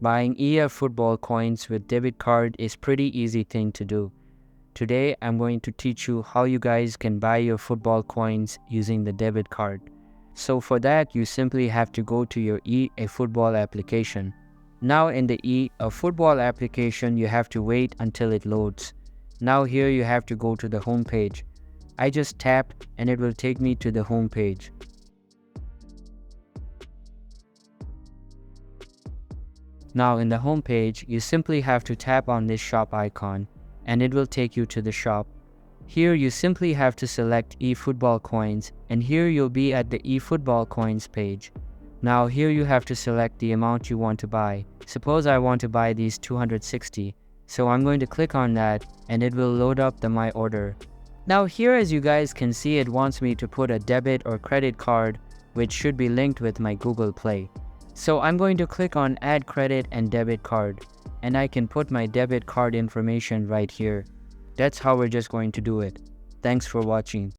Buying Efootball coins with debit card is pretty easy thing to do. Today I'm going to teach you how you guys can buy your football coins using the debit card. So for that you simply have to go to your Efootball application. Now in the Efootball application you have to wait until it loads. Now here you have to go to the home page. I just tap and it will take me to the home page. Now in the home page, you simply have to tap on this shop icon and it will take you to the shop. Here you simply have to select Efootball coins and here you'll be at the Efootball coins page. Now here you have to select the amount you want to buy. Suppose I want to buy these 260. So I'm going to click on that and it will load up my order. Now here as you guys can see, it wants me to put a debit or credit card which should be linked with my Google Play. So I'm going to click on add credit and debit card and I can put my debit card information right here. That's how we're just going to do it. Thanks for watching.